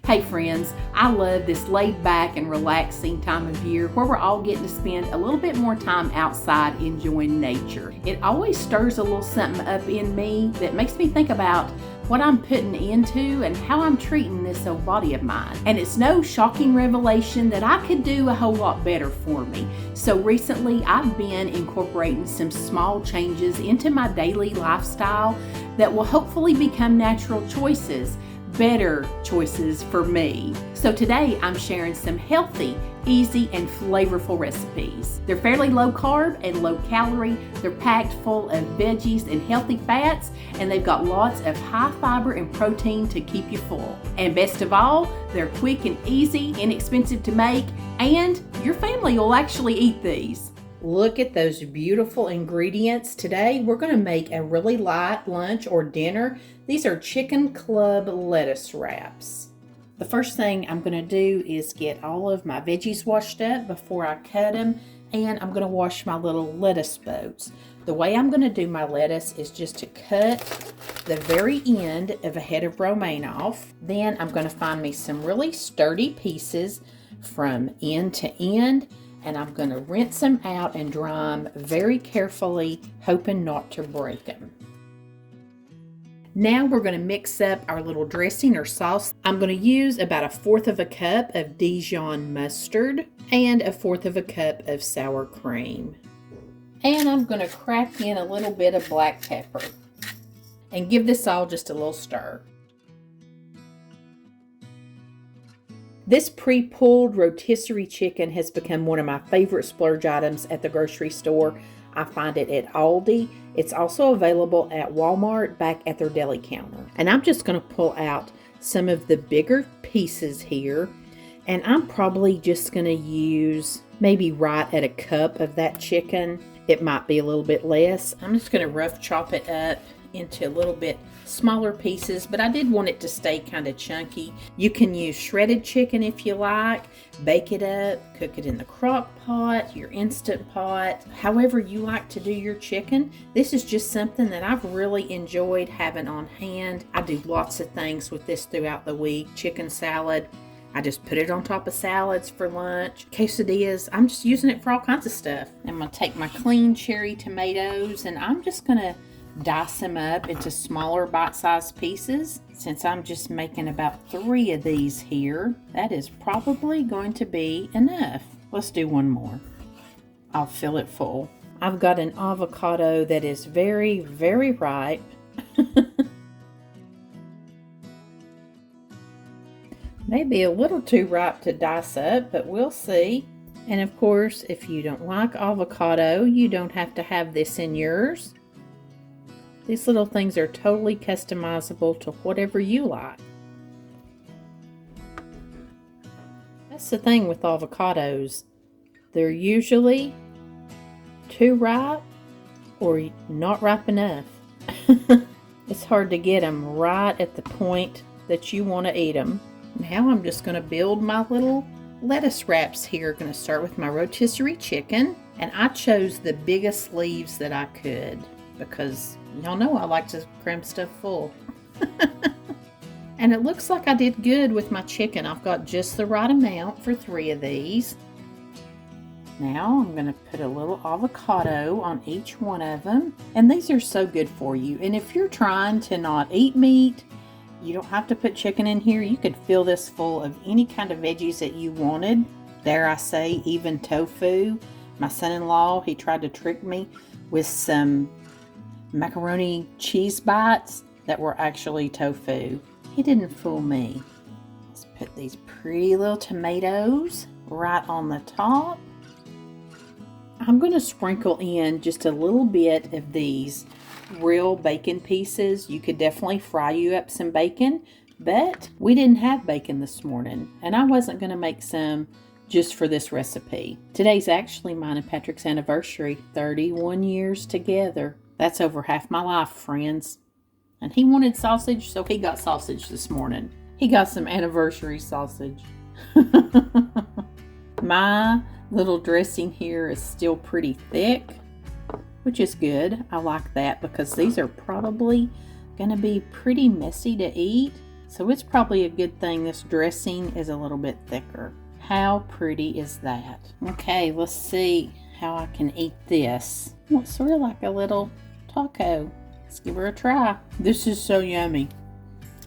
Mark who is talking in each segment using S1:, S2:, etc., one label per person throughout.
S1: Hey friends, I love this laid back and relaxing time of year where we're all getting to spend a little bit more time outside enjoying nature. It always stirs a little something up in me that makes me think about what I'm putting into and how I'm treating this old body of mine. And it's no shocking revelation that I could do a whole lot better for me. So recently I've been incorporating some small changes into my daily lifestyle that will hopefully become natural choices, better choices for me. So today I'm sharing some healthy, easy, and flavorful recipes. They're fairly low carb and low calorie. They're packed full of veggies and healthy fats, and they've got lots of high fiber and protein to keep you full. And best of all, they're quick and easy, inexpensive to make, and your family will actually eat these. Look at those beautiful ingredients. Today we're going to make a really light lunch or dinner. These are chicken club lettuce wraps. The first thing I'm going to do is get all of my veggies washed up before I cut them, and I'm going to wash my little lettuce boats. The way I'm going to do my lettuce is just to cut the very end of a head of romaine off. Then I'm going to find me some really sturdy pieces from end to end, and I'm going to rinse them out and dry them very carefully, hoping not to break them. Now we're going to mix up our little dressing or sauce. I'm going to use about 1/4 cup of Dijon mustard and 1/4 cup of sour cream. And I'm going to crack in a little bit of black pepper and give this all just a little stir. This pre-pulled rotisserie chicken has become one of my favorite splurge items at the grocery store. I find it at Aldi. It's also available at Walmart back at their deli counter. And I'm just going to pull out some of the bigger pieces here. And I'm probably just going to use maybe right at a cup of that chicken. It might be a little bit less. I'm just going to rough chop it up into a little bit smaller pieces, but I did want it to stay kind of chunky. You can use shredded chicken if you like, bake it up, cook it in the crock pot, your instant pot, however you like to do your chicken. This is just something that I've really enjoyed having on hand. I do lots of things with this throughout the week. Chicken salad, I just put it on top of salads for lunch. Quesadillas, I'm just using it for all kinds of stuff. I'm going to take my clean cherry tomatoes and I'm just going to dice them up into smaller bite-sized pieces. Since I'm just making about 3 of these here, that is probably going to be enough. Let's do one more. I'll fill it full. I've got an avocado that is very, very ripe. Maybe a little too ripe to dice up, but we'll see. And of course, if you don't like avocado, you don't have to have this in yours. These little things are totally customizable to whatever you like. That's the thing with avocados. They're usually too ripe or not ripe enough. It's hard to get them right at the point that you want to eat them. Now I'm just going to build my little lettuce wraps here. I'm going to start with my rotisserie chicken. And I chose the biggest leaves that I could because y'all know I like to cram stuff full. And it looks like I did good with my chicken. I've got just the right amount for 3 of these. Now I'm going to put a little avocado on each one of them. And these are so good for you. And if you're trying to not eat meat, you don't have to put chicken in here. You could fill this full of any kind of veggies that you wanted. Dare I say, even tofu. My son-in-law, he tried to trick me with some macaroni cheese bites that were actually tofu. He didn't fool me. Let's put these pretty little tomatoes right on the top. I'm going to sprinkle in just a little bit of these real bacon pieces. You could definitely fry you up some bacon, but we didn't have bacon this morning, and I wasn't going to make some just for this recipe. Today's actually mine and Patrick's anniversary, 31 years together. That's over half my life, friends. And he wanted sausage, so he got sausage this morning. He got some anniversary sausage. My little dressing here is still pretty thick, which is good. I like that because these are probably going to be pretty messy to eat. So it's probably a good thing this dressing is a little bit thicker. How pretty is that? Okay, let's see how I can eat this. Well, it's sort of like a little taco. Let's give her a try. This is so yummy.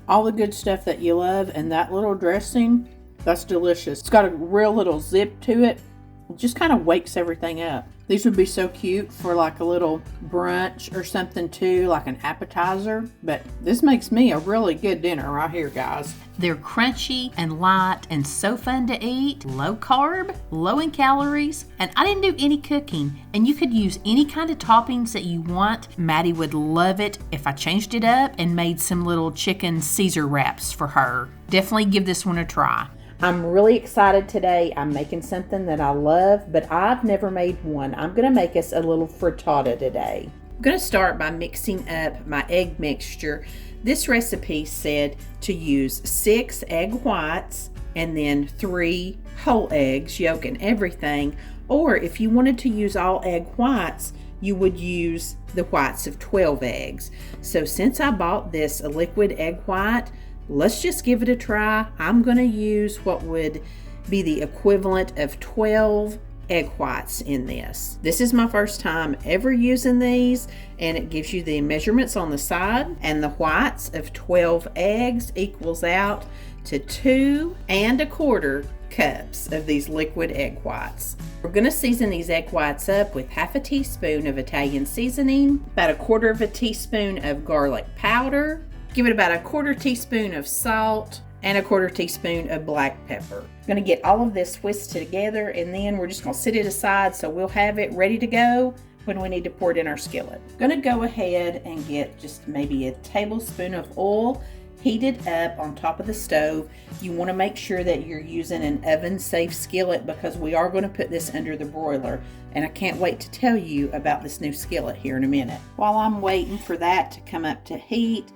S1: All the good stuff that you love, and that little dressing, that's delicious. It's got a real little zip to it. It just kind of wakes everything up. These would be so cute for like a little brunch or something too, like an appetizer. But this makes me a really good dinner right here, guys. They're crunchy and light and so fun to eat. Low carb, low in calories, and I didn't do any cooking. And you could use any kind of toppings that you want. Maddie would love it if I changed it up and made some little chicken Caesar wraps for her. Definitely give this one a try. I'm really excited today. I'm making something that I love, but I've never made one. I'm going to make us a little frittata today. I'm going to start by mixing up my egg mixture. This recipe said to use 6 egg whites and then 3 whole eggs, yolk and everything. Or if you wanted to use all egg whites, you would use the whites of 12 eggs. So since I bought this a liquid egg white, let's just give it a try. I'm going to use what would be the equivalent of 12 egg whites in this. This is my first time ever using these, and it gives you the measurements on the side, and the whites of 12 eggs equals out to 2 1/4 cups of these liquid egg whites. We're going to season these egg whites up with half a teaspoon of Italian seasoning, about 1/4 teaspoon of garlic powder. Give it about 1/4 teaspoon of salt and 1/4 teaspoon of black pepper. I'm going to get all of this whisked together, and then we're just going to set it aside so we'll have it ready to go when we need to pour it in our skillet. I'm going to go ahead and get just maybe a tablespoon of oil heated up on top of the stove. You want to make sure that you're using an oven-safe skillet because we are going to put this under the broiler, and I can't wait to tell you about this new skillet here in a minute. While I'm waiting for that to come up to heat,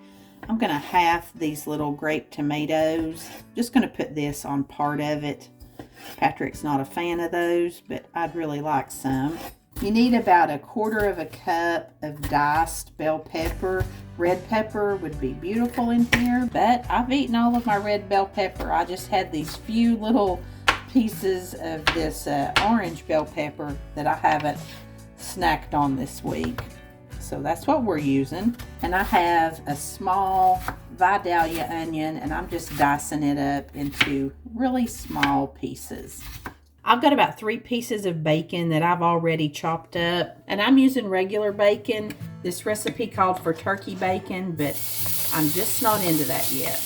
S1: I'm going to half these little grape tomatoes. Just going to put this on part of it. Patrick's not a fan of those, but I'd really like some. You need about 1/4 cup of diced bell pepper. Red pepper would be beautiful in here, but I've eaten all of my red bell pepper. I just had these few little pieces of this orange bell pepper that I haven't snacked on this week. So that's what we're using. And I have a small Vidalia onion, and I'm just dicing it up into really small pieces. I've got about 3 pieces of bacon that I've already chopped up, and I'm using regular bacon. This recipe called for turkey bacon, but I'm just not into that yet.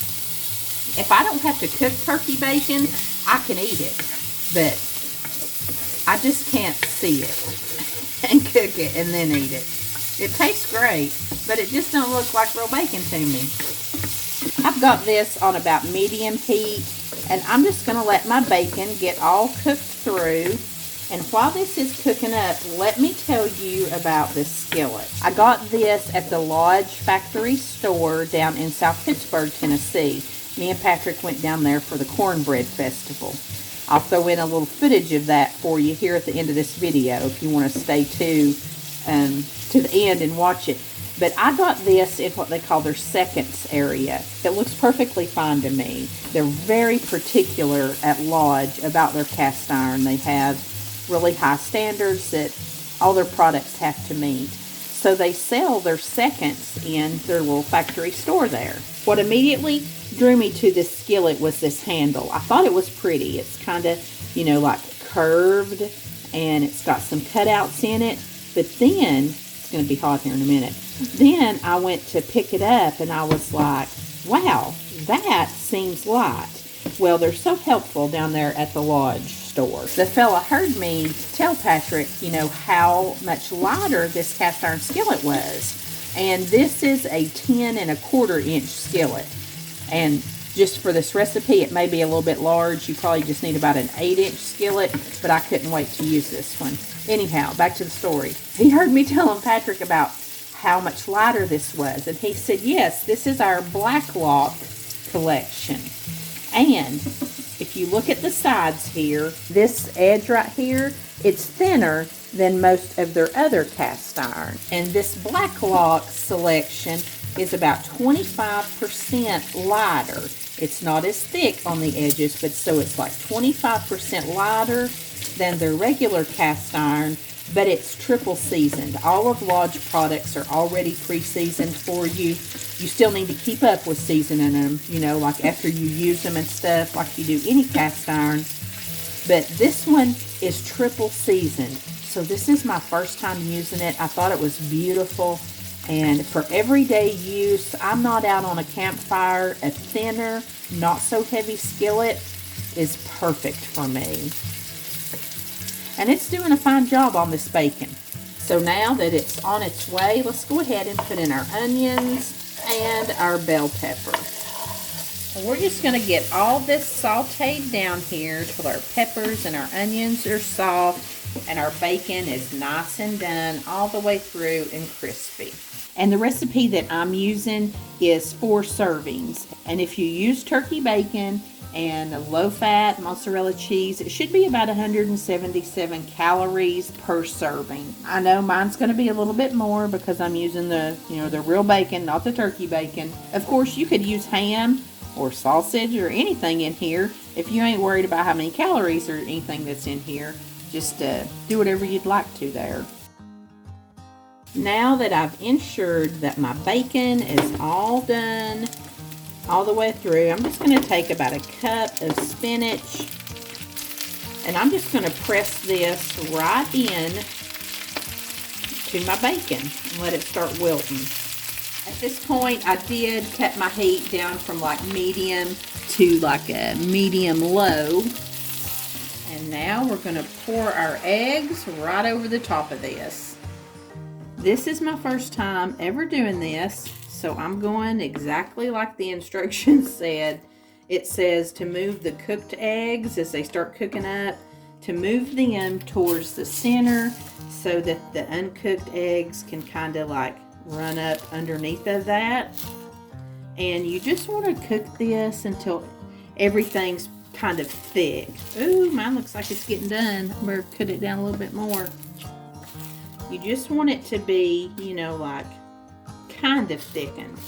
S1: If I don't have to cook turkey bacon, I can eat it, but I just can't see it and cook it and then eat it. It tastes great, but it just don't look like real bacon to me. I've got this on about medium heat, and I'm just going to let my bacon get all cooked through. And while this is cooking up, let me tell you about this skillet. I got this at the Lodge Factory store down in South Pittsburgh, Tennessee. Me and Patrick went down there for the Cornbread Festival. I'll throw in a little footage of that for you here at the end of this video if you want to stay tuned to the end and watch it. But I got this in what they call their seconds area. It looks perfectly fine to me. They're very particular at Lodge about their cast iron. They have really high standards that all their products have to meet. So they sell their seconds in their little factory store there. What immediately drew me to this skillet was this handle. I thought it was pretty. It's kind of, like curved, and it's got some cutouts in it. But then, it's going to be hot here in a minute. Then I went to pick it up, and I was like, wow, that seems light. Well, they're so helpful down there at the Lodge store. The fella heard me tell Patrick, how much lighter this cast iron skillet was. And this is a 10 1/4 inch skillet. And just for this recipe, it may be a little bit large. You probably just need about an 8-inch skillet, but I couldn't wait to use this one. Anyhow, back to the story. He heard me telling Patrick about how much lighter this was, and he said, yes, this is our Blacklock collection. And if you look at the sides here, this edge right here, it's thinner than most of their other cast iron. And this Blacklock selection is about 25% lighter. It's not as thick on the edges, but so it's like 25% lighter than their regular cast iron, but it's triple seasoned. All of Lodge products are already pre-seasoned for you. You still need to keep up with seasoning them, you know, like after you use them and stuff, like you do any cast iron. But this one is triple seasoned. So this is my first time using it. I thought it was beautiful. And for everyday use, I'm not out on a campfire. A thinner, not so heavy skillet is perfect for me. And it's doing a fine job on this bacon. So now that it's on its way, let's go ahead and put in our onions and our bell pepper. And we're just going to get all this sauteed down here till our peppers and our onions are soft and our bacon is nice and done all the way through and crispy. And the recipe that I'm using is 4 servings. And if you use turkey bacon and low-fat mozzarella cheese, it should be about 177 calories per serving. I know mine's going to be a little bit more because I'm using the real bacon, not the turkey bacon. Of course, you could use ham or sausage or anything in here. If you ain't worried about how many calories or anything that's in here, just do whatever you'd like to there. Now that I've ensured that my bacon is all done all the way through, I'm just going to take about a cup of spinach and I'm just going to press this right in to my bacon and let it start wilting. At this point, I did cut my heat down from like medium to like a medium low. And now we're going to pour our eggs right over the top of this. This is my first time ever doing this, so I'm going exactly like the instructions said. It says to move the cooked eggs as they start cooking up, to move them towards the center so that the uncooked eggs can kind of like run up underneath of that. And you just want to cook this until everything's kind of thick. Ooh, mine looks like it's getting done. I'm going to cut it down a little bit more. You just want it to be, like kind of thickened,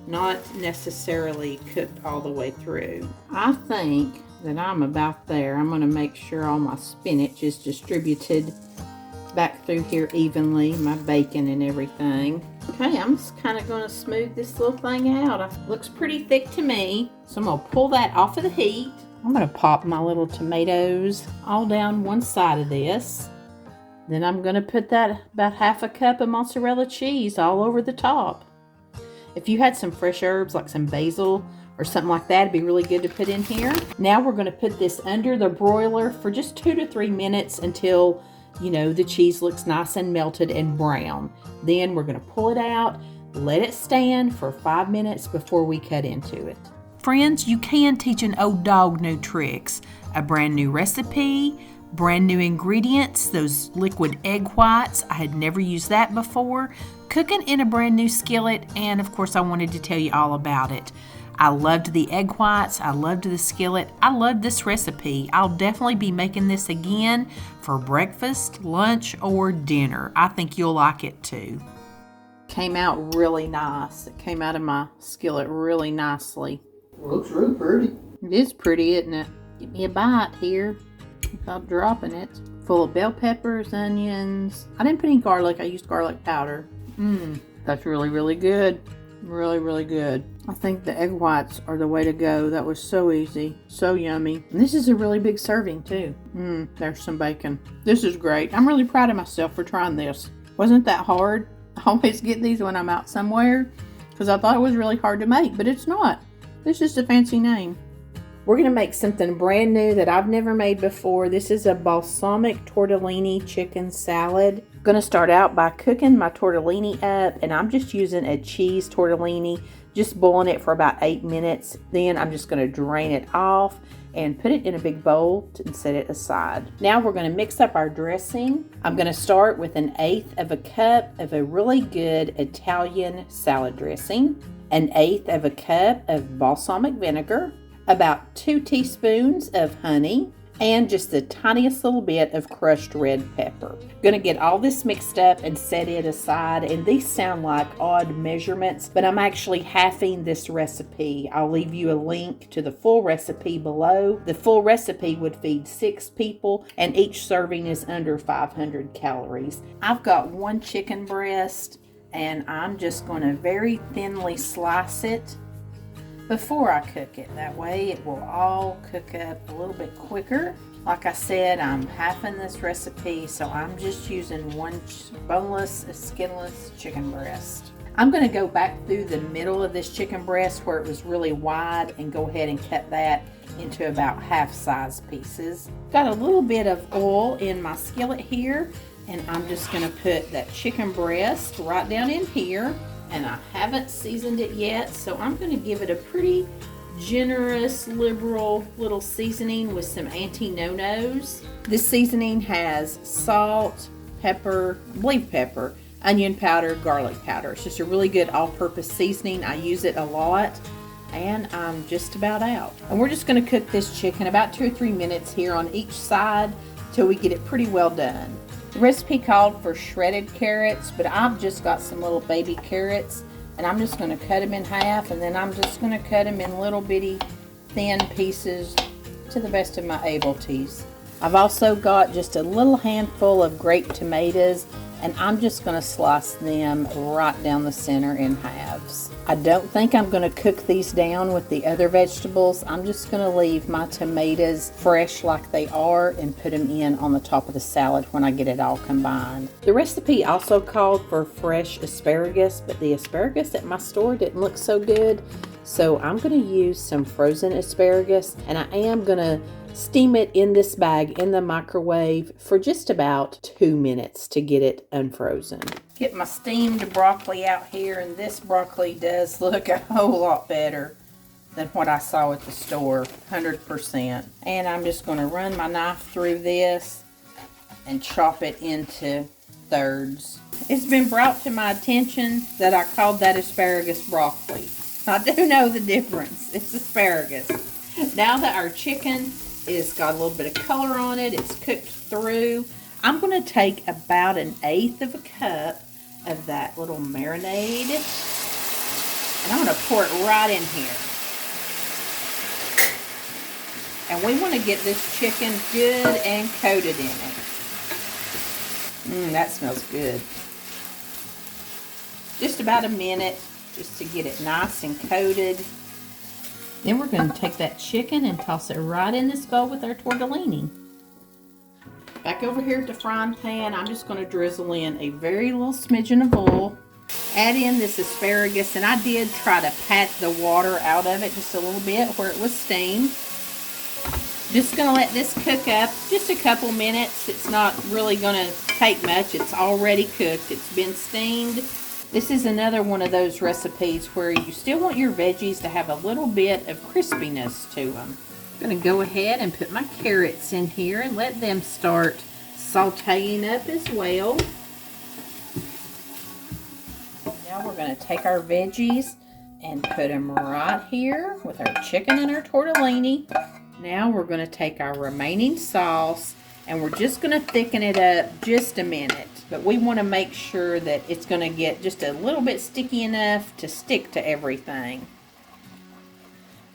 S1: not necessarily cooked all the way through. I think that I'm about there. I'm going to make sure all my spinach is distributed back through here evenly, my bacon and everything. Okay, I'm just kind of going to smooth this little thing out. It looks pretty thick to me, so I'm going to pull that off of the heat. I'm going to pop my little tomatoes all down one side of this. Then I'm going to put that about half a cup of mozzarella cheese all over the top. If you had some fresh herbs like some basil or something like that, it'd be really good to put in here. Now we're going to put this under the broiler for just 2 to 3 minutes until the cheese looks nice and melted and brown. Then we're going to pull it out, let it stand for 5 minutes before we cut into it. Friends, you can teach an old dog new tricks. A brand new recipe, brand new ingredients, those liquid egg whites. I had never used that before. Cooking in a brand new skillet, and of course I wanted to tell you all about it. I loved the egg whites. I loved the skillet. I loved this recipe. I'll definitely be making this again for breakfast, lunch, or dinner. I think you'll like it too. Came out really nice. It came out of my skillet really nicely.
S2: Looks really pretty.
S1: It is pretty, isn't it? Give me a bite here without dropping it. Full of bell peppers, onions. I didn't put any garlic. I used garlic powder. That's really, really good. Really, really good. I think the egg whites are the way to go. That was so easy. So yummy. And this is a really big serving too. There's some bacon. This is great. I'm really proud of myself for trying this. Wasn't that hard? I always get these when I'm out somewhere because I thought it was really hard to make, but it's not. It's just a fancy name. We're going to make something brand new that I've never made before. This is a balsamic tortellini chicken salad. I'm going to start out by cooking my tortellini up, and I'm just using a cheese tortellini, just boiling it for about 8 minutes. Then I'm just going to drain it off and put it in a big bowl and set it aside. Now we're going to mix up our dressing. I'm going to start with 1/8 of a cup of a really good Italian salad dressing, 1/8 of a cup of balsamic vinegar, about 2 teaspoons of honey, and just the tiniest little bit of crushed red pepper. Gonna get all this mixed up and set it aside, and these sound like odd measurements, but I'm actually halving this recipe. I'll leave you a link to the full recipe below. The full recipe would feed 6 people, and each serving is under 500 calories. I've got 1 chicken breast, and I'm just gonna very thinly slice it before I cook it. That way it will all cook up a little bit quicker. Like I said, I'm halving this recipe, so I'm just using 1 boneless, skinless chicken breast. I'm going to go back through the middle of this chicken breast where it was really wide and go ahead and cut that into about half-size pieces. Got a little bit of oil in my skillet here, and I'm just going to put that chicken breast right down in here. And I haven't seasoned it yet, so I'm going to give it a pretty generous, liberal little seasoning with some anti-no-nos. This seasoning has salt, pepper, black pepper, onion powder, garlic powder. It's just a really good all-purpose seasoning. I use it a lot, and I'm just about out. And we're just going to cook this chicken about 2 or 3 minutes here on each side till we get it pretty well done. The recipe called for shredded carrots, but I've just got some little baby carrots, and I'm just going to cut them in half, and then I'm just going to cut them in little bitty thin pieces to the best of my abilities. I've also got just a little handful of grape tomatoes, and I'm just going to slice them right down the center in halves. I don't think I'm going to cook these down with the other vegetables. I'm just going to leave my tomatoes fresh like they are and put them in on the top of the salad when I get it all combined. The recipe also called for fresh asparagus, but the asparagus at my store didn't look so good. So I'm going to use some frozen asparagus, and I am going to steam it in this bag in the microwave for just about 2 minutes to get it unfrozen. Get my steamed broccoli out here, and this broccoli does look a whole lot better than what I saw at the store, 100%. And I'm just going to run my knife through this and chop it into thirds. It's been brought to my attention that I called that asparagus broccoli. I do know the difference. It's asparagus. Now that our chicken is got a little bit of color on it, it's cooked through, I'm going to take about 1/8 of a cup of that little marinade, and I'm going to pour it right in here. And we want to get this chicken good and coated in it. That smells good. Just about a minute just to get it nice and coated. Then we're going to take that chicken and toss it right in this bowl with our tortellini. Back over here at the frying pan, I'm just going to drizzle in a very little smidgen of oil. Add in this asparagus, and I did try to pat the water out of it just a little bit where it was steamed. Just going to let this cook up just a couple minutes. It's not really going to take much. It's already cooked. It's been steamed. This is another one of those recipes where you still want your veggies to have a little bit of crispiness to them. I'm going to go ahead and put my carrots in here and let them start sauteing up as well. Now we're going to take our veggies and put them right here with our chicken and our tortellini. Now we're going to take our remaining sauce, and we're just going to thicken it up just a minute. But we want to make sure that it's going to get just a little bit sticky enough to stick to everything,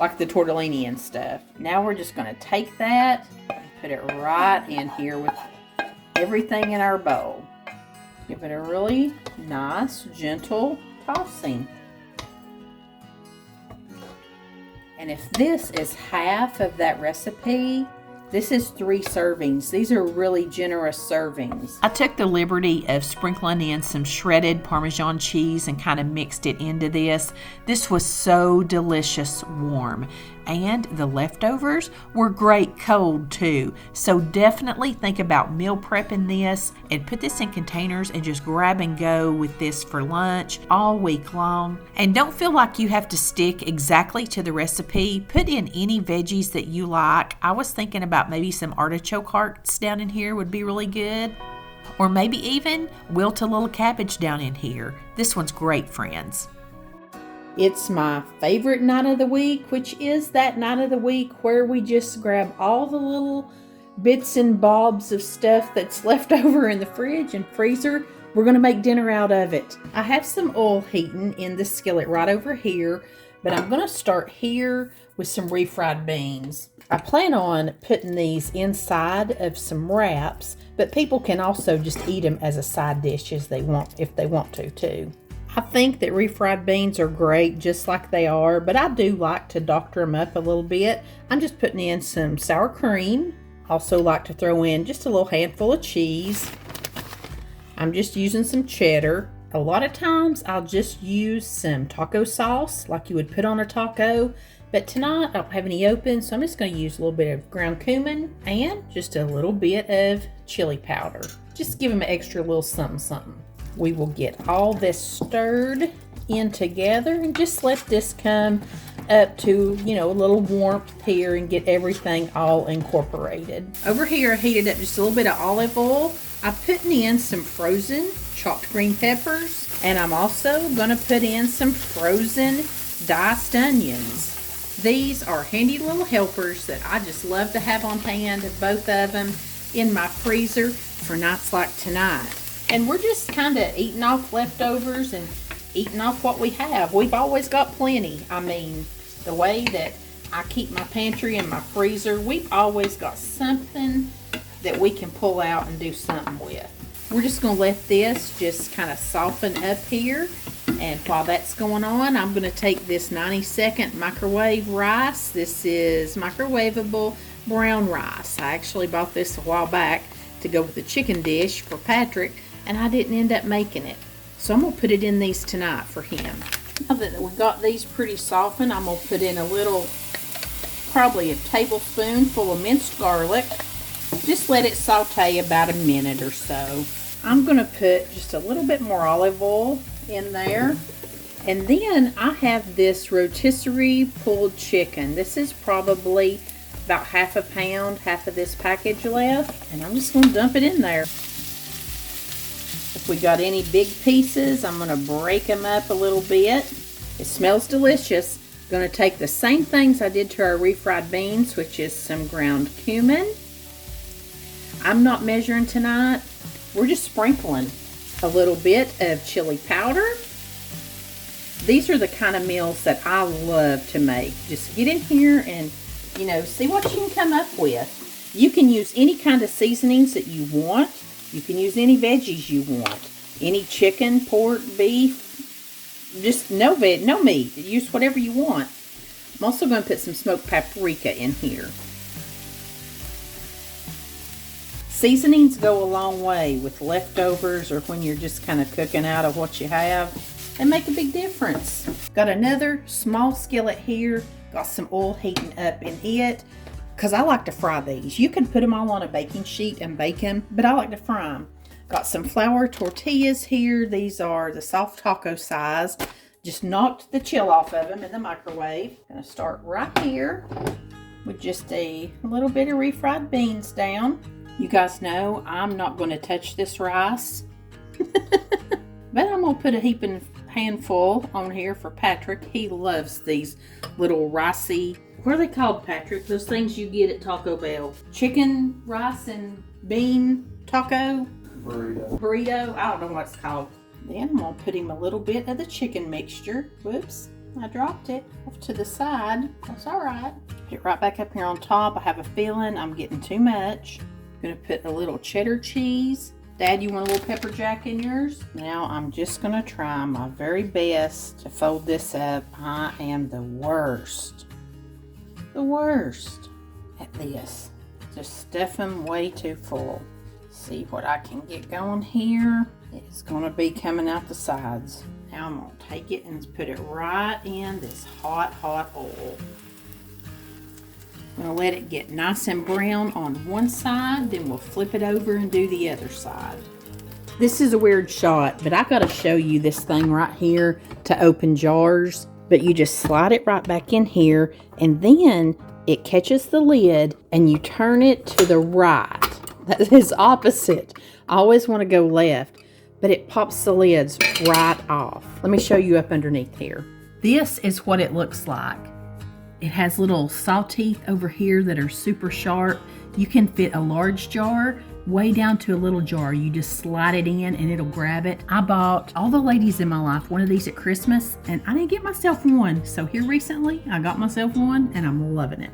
S1: like the tortellini and stuff. Now we're just going to take that and put it right in here with everything in our bowl. Give it a really nice, gentle tossing. And if this is half of that recipe, this is 3 servings. These are really generous servings. I took the liberty of sprinkling in some shredded Parmesan cheese and kind of mixed it into this. This was so delicious warm. And the leftovers were great cold too. So definitely think about meal prepping this and put this in containers and just grab and go with this for lunch all week long. And don't feel like you have to stick exactly to the recipe. Put in any veggies that you like. I was thinking about maybe some artichoke hearts down in here would be really good. Or maybe even wilt a little cabbage down in here. This one's great, friends. It's my favorite night of the week, which is that night of the week where we just grab all the little bits and bobs of stuff that's left over in the fridge and freezer. We're going to make dinner out of it. I have some oil heating in the skillet right over here, but I'm going to start here with some refried beans. I plan on putting these inside of some wraps, but people can also just eat them as a side dish as they want, if they want to too. I think that refried beans are great just like they are, but I do like to doctor them up a little bit. I'm just putting in some sour cream. Also like to throw in just a little handful of cheese. I'm just using some cheddar. A lot of times I'll just use some taco sauce like you would put on a taco, but tonight I don't have any open, so I'm just going to use a little bit of ground cumin and just a little bit of chili powder. Just give them an extra little something something. We will get all this stirred in together and just let this come up to, a little warmth here and get everything all incorporated. Over here I heated up just a little bit of olive oil. I'm putting in some frozen chopped green peppers, and I'm also going to put in some frozen diced onions. These are handy little helpers that I just love to have on hand, both of them in my freezer for nights like tonight. And we're just kind of eating off leftovers and eating off what we have. We've always got plenty. I mean, the way that I keep my pantry and my freezer, we've always got something that we can pull out and do something with. We're just going to let this just kind of soften up here. And while that's going on, I'm going to take this 90-second microwave rice. This is microwavable brown rice. I actually bought this a while back to go with the chicken dish for Patrick, and I didn't end up making it. So I'm going to put it in these tonight for him. Now that we got these pretty softened, I'm going to put in a little, probably a tablespoonful of minced garlic. Just let it saute about a minute or so. I'm going to put just a little bit more olive oil in there. And then I have this rotisserie pulled chicken. This is probably about half a pound, half of this package left. And I'm just going to dump it in there. If we got any big pieces, I'm going to break them up a little bit. It smells delicious. Going to take the same things I did to our refried beans, which is some ground cumin. I'm not measuring tonight. We're just sprinkling a little bit of chili powder. These are the kind of meals that I love to make. Just get in here and, see what you can come up with. You can use any kind of seasonings that you want. You can use any veggies you want. Any chicken, pork, beef, just no meat. Use whatever you want. I'm also going to put some smoked paprika in here. Seasonings go a long way with leftovers or when you're just kind of cooking out of what you have. They make a big difference. Got another small skillet here. Got some oil heating up in it. Because I like to fry these. You can put them all on a baking sheet and bake them, but I like to fry them. Got some flour tortillas here. These are the soft taco size. Just knocked the chill off of them in the microwave. Gonna start right here with just a little bit of refried beans down. You guys know I'm not going to touch this rice. But I'm going to put a heaping handful on here for Patrick. He loves these little ricey, what are they called, Patrick? Those things you get at Taco Bell. Chicken, rice, and bean taco? Burrito. I don't know what it's called. Then I'm going to put him a little bit of the chicken mixture. Whoops, I dropped it off to the side. That's all right. Put it right back up here on top. I have a feeling I'm getting too much. I'm going to put a little cheddar cheese. Dad, you want a little pepper jack in yours? Now I'm just going to try my very best to fold this up. I am the worst at this. Just stuff them way too full. See what I can get going here. It's going to be coming out the sides. Now I'm going to take it and put it right in this hot oil. I'm going to let it get nice and brown on one side, then we'll flip it over and do the other side. This is a weird shot, but I got to show you this thing right here to open jars. But you just slide it right back in here, and then it catches the lid, and you turn it to the right. That is opposite. I always want to go left, but it pops the lids right off. Let me show you up underneath here. This is what it looks like. It has little saw teeth over here that are super sharp. You can fit a large jar way down to a little jar. You just slide it in and it'll grab it. I bought all the ladies in my life one of these at Christmas, and I didn't get myself one. So here recently, I got myself one and I'm loving it.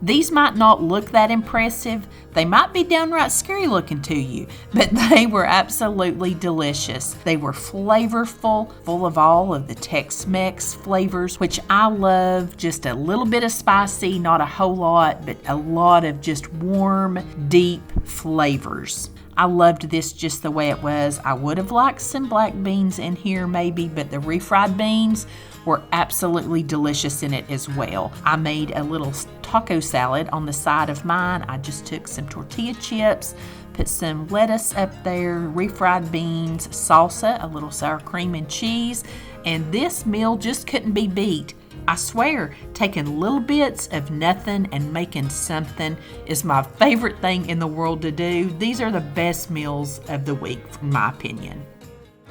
S1: These might not look that impressive. They might be downright scary looking to you, but they were absolutely delicious. They were flavorful, full of all of the Tex-Mex flavors, which I love. Just a little bit of spicy, not a whole lot, but a lot of just warm, deep flavors. I loved this just the way it was. I would have liked some black beans in here maybe, but the refried beans were absolutely delicious in it as well. I made a little taco salad on the side of mine. I just took some tortilla chips, put some lettuce up there, refried beans, salsa, a little sour cream and cheese, and this meal just couldn't be beat. I swear, taking little bits of nothing and making something is my favorite thing in the world to do. These are the best meals of the week, in my opinion.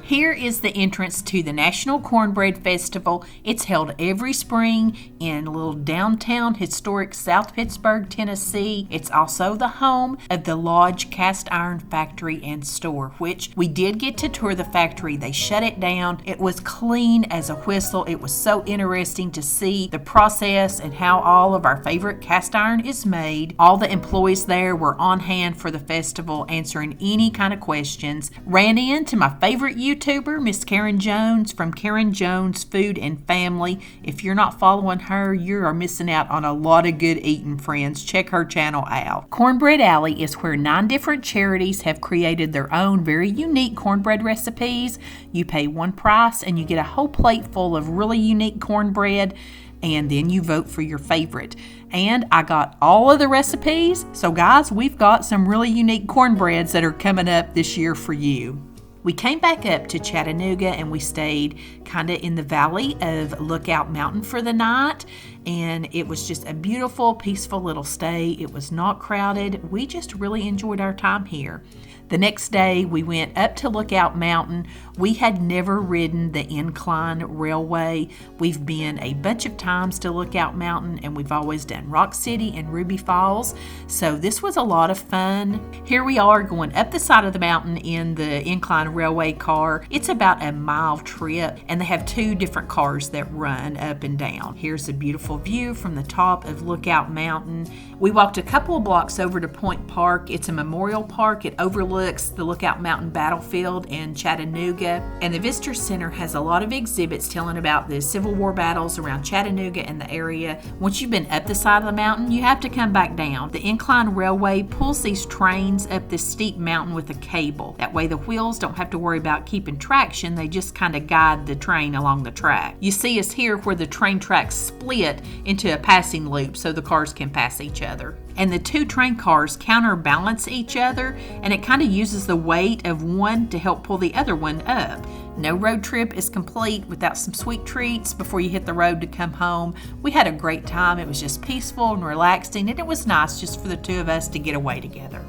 S1: Here is the entrance to the National Cornbread Festival. It's held every spring in a little downtown historic South Pittsburgh, Tennessee. It's also the home of the Lodge Cast Iron Factory and Store, which we did get to tour the factory. They shut it down. It was clean as a whistle. It was so interesting to see the process and how all of our favorite cast iron is made. All the employees there were on hand for the festival, answering any kind of questions. Ran into my favorite YouTuber, Miss Karen Jones from Karen Jones Food and Family. If you're not following her, you are missing out on a lot of good eating, friends. Check her channel out. Cornbread Alley is where 9 different charities have created their own very unique cornbread recipes. You pay one price and you get a whole plate full of really unique cornbread, and then you vote for your favorite. And I got all of the recipes. So guys, we've got some really unique cornbreads that are coming up this year for you. We came back up to Chattanooga and we stayed kind of in the valley of Lookout Mountain for the night. And it was just a beautiful, peaceful little stay. It was not crowded. We just really enjoyed our time here. The next day, we went up to Lookout Mountain. We had never ridden the incline railway. We've been a bunch of times to Lookout Mountain, and we've always done Rock City and Ruby Falls. So this was a lot of fun. Here we are going up the side of the mountain in the incline railway car. It's about a mile trip, and they have 2 different cars that run up and down. Here's a beautiful view from the top of Lookout Mountain. We walked a couple of blocks over to Point Park. It's a memorial park. It overlooks the Lookout Mountain battlefield in Chattanooga. And the Visitor Center has a lot of exhibits telling about the Civil War battles around Chattanooga and the area. Once you've been up the side of the mountain, you have to come back down. The incline railway pulls these trains up this steep mountain with a cable. That way the wheels don't have to worry about keeping traction. They just kind of guide the train along the track. You see us here where the train tracks split into a passing loop so the cars can pass each other. And the 2 train cars counterbalance each other, and it kind of uses the weight of one to help pull the other one up. No road trip is complete without some sweet treats before you hit the road to come home. We had a great time. It was just peaceful and relaxing, and it was nice just for the 2 of us to get away together.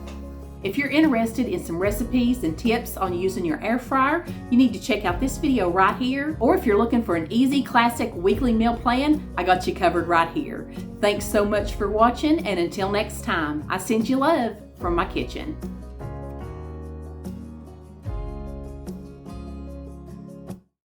S1: If you're interested in some recipes and tips on using your air fryer, you need to check out this video right here. Or if you're looking for an easy, classic weekly meal plan, I got you covered right here. Thanks so much for watching, and until next time, I send you love from my kitchen.